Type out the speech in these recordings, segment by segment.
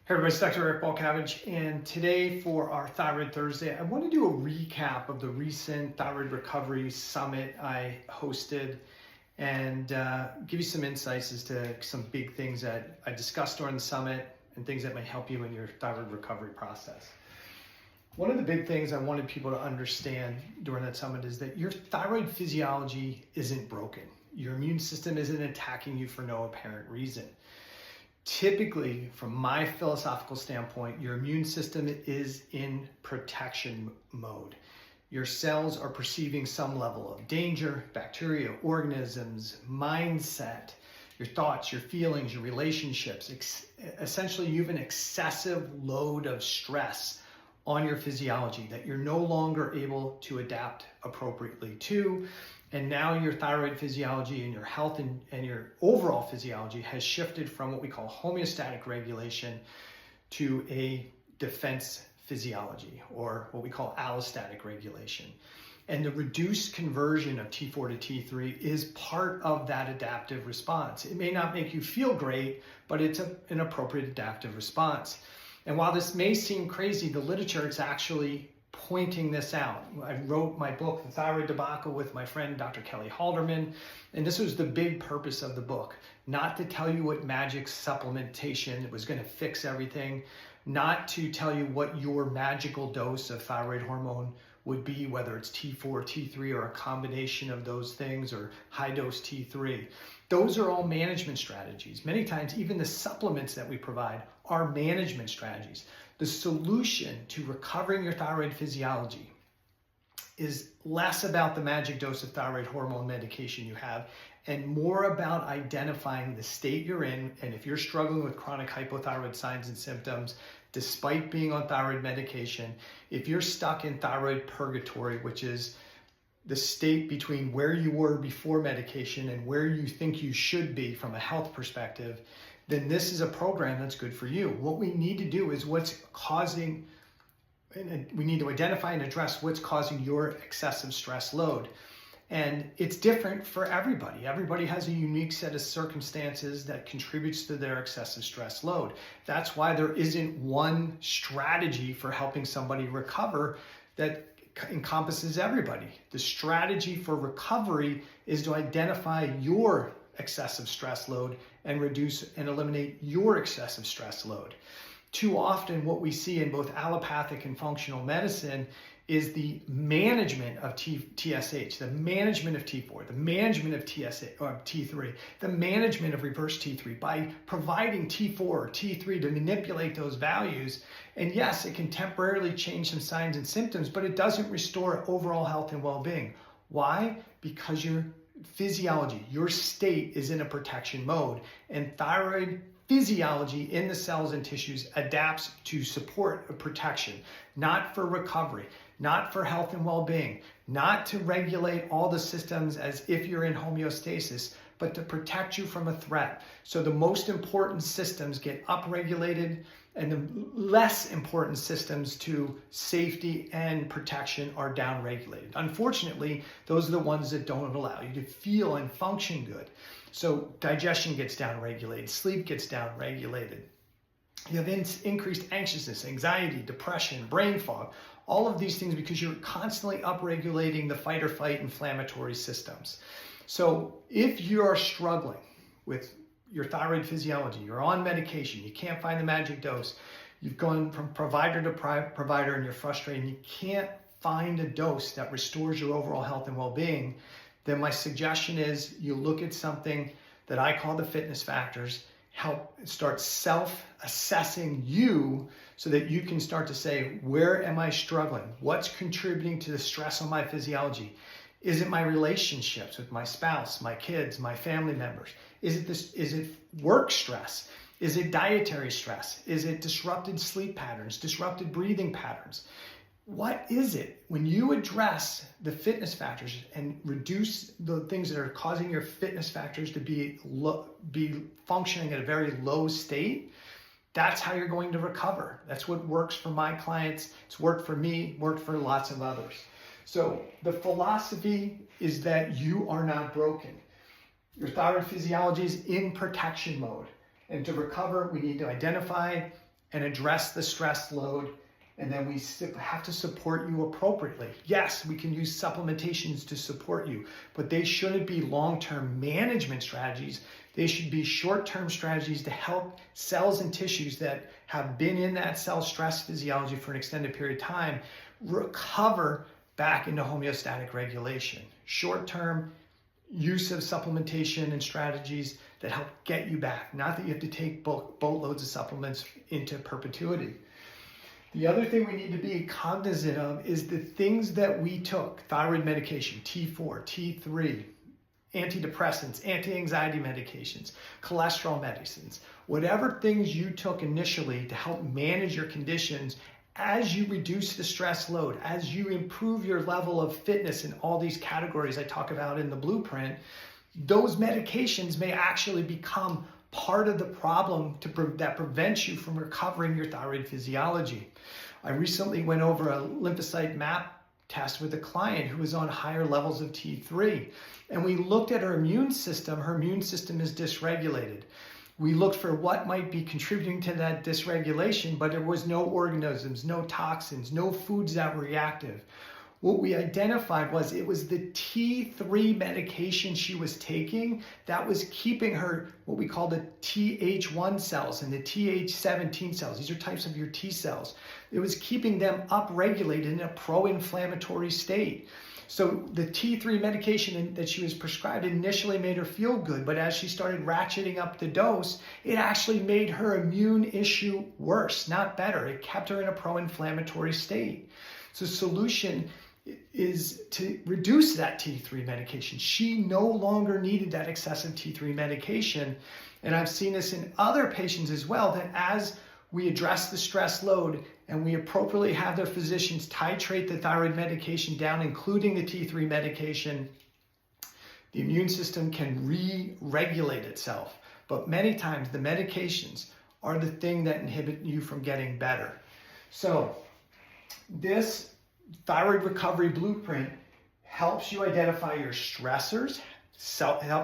Hey everybody, it's Dr. Eric Balkavage, and today for our Thyroid Thursday, I want to do a recap of the recent Thyroid Recovery Summit I hosted and give you some insights as to some big things that I discussed during the summit and things that may help you in your thyroid recovery process. One of the big things I wanted people to understand during that summit is that your thyroid physiology isn't broken. Your immune system isn't attacking you for no apparent reason. Typically, from my philosophical standpoint, your immune system is in protection mode. Your cells are perceiving some level of danger, bacteria, organisms, mindset, your thoughts, your feelings, your relationships. Essentially, you have an excessive load of stress on your physiology that you're no longer able to adapt appropriately to. And now your thyroid physiology and your health and your overall physiology has shifted from what we call homeostatic regulation to a defense physiology, or what we call allostatic regulation. And the reduced conversion of T4 to T3 is part of that adaptive response. It may not make you feel great, but it's an appropriate adaptive response. And while this may seem crazy, the literature is actually pointing this out. I wrote my book, The Thyroid Debacle, with my friend Dr. Kelly Halderman, and this was the big purpose of the book. Not to tell you what magic supplementation was going to fix everything, not to tell you what your magical dose of thyroid hormone would be, whether it's T4, T3, or a combination of those things, or high dose T3. Those are all management strategies. Many times, even the supplements that we provide are management strategies. The solution to recovering your thyroid physiology is less about the magic dose of thyroid hormone medication you have and more about identifying the state you're in. And if you're struggling with chronic hypothyroid signs and symptoms, despite being on thyroid medication, if you're stuck in thyroid purgatory, which is the state between where you were before medication and where you think you should be from a health perspective, then this is a program that's good for you. What we need to do is we need to identify and address what's causing your excessive stress load. And it's different for everybody. Everybody has a unique set of circumstances that contributes to their excessive stress load. That's why there isn't one strategy for helping somebody recover that encompasses everybody. The strategy for recovery is to identify your excessive stress load and reduce and eliminate your excessive stress load. Too often what we see in both allopathic and functional medicine is the management of TSH, the management of T4, the management of T3, the management of reverse T3 by providing T4 or T3 to manipulate those values. And yes, it can temporarily change some signs and symptoms, but it doesn't restore overall health and well-being. Why? Because your physiology, your state is in a protection mode, and thyroid physiology in the cells and tissues adapts to support a protection, not for recovery, not for health and well-being, not to regulate all the systems as if you're in homeostasis, but to protect you from a threat. So the most important systems get upregulated and the less important systems to safety and protection are downregulated. Unfortunately, those are the ones that don't allow you to feel and function good. So digestion gets downregulated, sleep gets downregulated. You have increased anxiousness, anxiety, depression, brain fog, all of these things because you're constantly upregulating the fight or flight inflammatory systems. So if you are struggling with your thyroid physiology, you're on medication, you can't find the magic dose, you've gone from provider to provider and you're frustrated and you can't find a dose that restores your overall health and well-being, then my suggestion is you look at something that I call the fitness factors, help start self-assessing you so that you can start to say, where am I struggling? What's contributing to the stress on my physiology? Is it my relationships with my spouse, my kids, my family members? Is it work stress? Is it dietary stress? Is it disrupted sleep patterns, disrupted breathing patterns? What is it? When you address the fitness factors and reduce the things that are causing your fitness factors to be functioning at a very low state, that's how you're going to recover. That's what works for my clients. It's worked for me, worked for lots of others. So the philosophy is that you are not broken. Your thyroid physiology is in protection mode. And to recover, we need to identify and address the stress load, and then we have to support you appropriately. Yes, we can use supplementations to support you, but they shouldn't be long-term management strategies. They should be short-term strategies to help cells and tissues that have been in that cell stress physiology for an extended period of time recover back into homeostatic regulation. Short-term use of supplementation and strategies that help get you back, not that you have to take boatloads of supplements into perpetuity. The other thing we need to be cognizant of is the things that we took: thyroid medication, T4, T3, antidepressants, anti-anxiety medications, cholesterol medicines, whatever things you took initially to help manage your conditions. As you reduce the stress load, as you improve your level of fitness in all these categories I talk about in the blueprint, those medications may actually become part of the problem that prevents you from recovering your thyroid physiology. I recently went over a lymphocyte map test with a client who was on higher levels of T3, and we looked at her immune system. Her immune system is dysregulated. We looked for what might be contributing to that dysregulation, but there was no organisms, no toxins, no foods that were reactive. What we identified was it was the T3 medication she was taking that was keeping her, what we call the Th1 cells and the Th17 cells. These are types of your T cells. It was keeping them upregulated in a pro-inflammatory state. So the T3 medication that she was prescribed initially made her feel good, but as she started ratcheting up the dose, it actually made her immune issue worse, not better. It kept her in a pro-inflammatory state. So the solution is to reduce that T3 medication. She no longer needed that excessive T3 medication. And I've seen this in other patients as well, that as we address the stress load and we appropriately have their physicians titrate the thyroid medication down, including the T3 medication, the immune system can re-regulate itself. But many times the medications are the thing that inhibit you from getting better. So this Thyroid Recovery Blueprint helps you identify your stressors,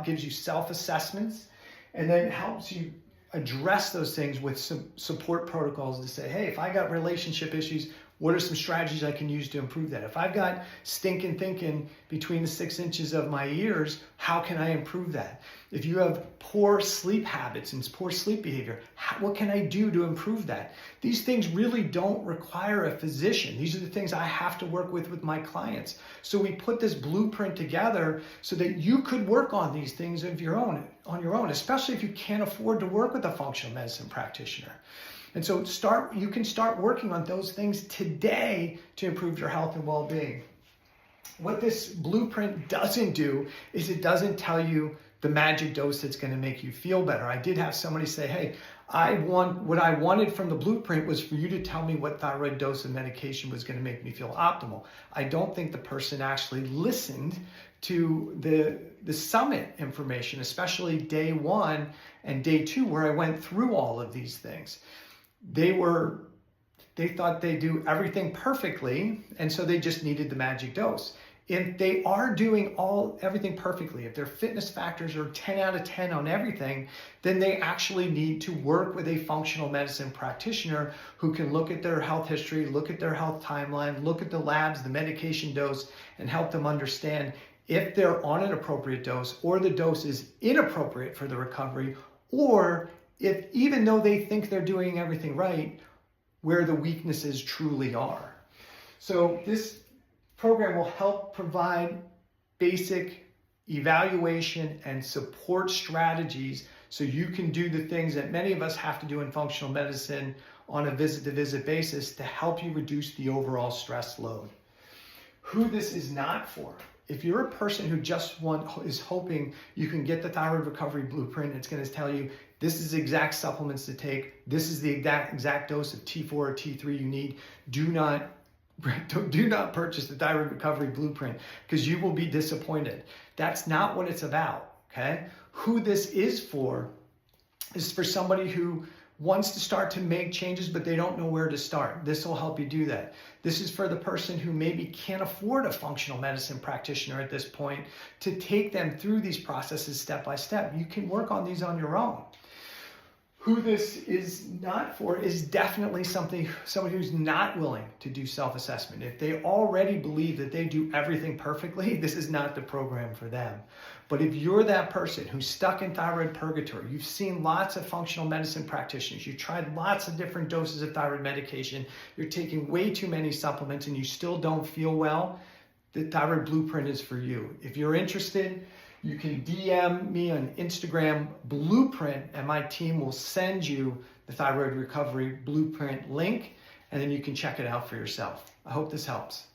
gives you self-assessments, and then helps you address those things with some support protocols to say, hey, if I got relationship issues, what are some strategies I can use to improve that? If I've got stinking thinking between the 6 inches of my ears, how can I improve that? If you have poor sleep habits and poor sleep behavior, what can I do to improve that? These things really don't require a physician. These are the things I have to work with my clients. So we put this blueprint together so that you could work on these things on your own, especially if you can't afford to work with a functional medicine practitioner. And so you can start working on those things today to improve your health and well-being. What this blueprint doesn't do is it doesn't tell you the magic dose that's going to make you feel better. I did have somebody say, hey, what I wanted from the blueprint was for you to tell me what thyroid dose of medication was going to make me feel optimal. I don't think the person actually listened to the summit information, especially day 1 and day 2, where I went through all of these things. They thought they do everything perfectly, and so they just needed the magic dose. If they are doing everything perfectly, if their fitness factors are 10 out of 10 on everything, then they actually need to work with a functional medicine practitioner who can look at their health history, look at their health timeline, look at the labs, the medication dose, and help them understand if they're on an appropriate dose or the dose is inappropriate for the recovery, or if even though they think they're doing everything right, where the weaknesses truly are. So this program will help provide basic evaluation and support strategies so you can do the things that many of us have to do in functional medicine on a visit-to-visit basis to help you reduce the overall stress load. Who this is not for. If you're a person who is hoping you can get the Thyroid Recovery Blueprint, it's going to tell you this is the exact supplements to take, this is the exact dose of T4 or T3 you need. Do not purchase the Thyroid Recovery Blueprint because you will be disappointed. That's not what it's about, okay? Who this is for somebody who wants to start to make changes, but they don't know where to start. This will help you do that. This is for the person who maybe can't afford a functional medicine practitioner at this point to take them through these processes step by step. You can work on these on your own. Who this is not for is definitely somebody who's not willing to do self-assessment. If they already believe that they do everything perfectly, this is not the program for them. But if you're that person who's stuck in thyroid purgatory, you've seen lots of functional medicine practitioners, you've tried lots of different doses of thyroid medication, you're taking way too many supplements and you still don't feel well, the Thyroid Blueprint is for you. If you're interested, you can DM me on Instagram, Blueprint, and my team will send you the Thyroid Recovery Blueprint link, and then you can check it out for yourself. I hope this helps.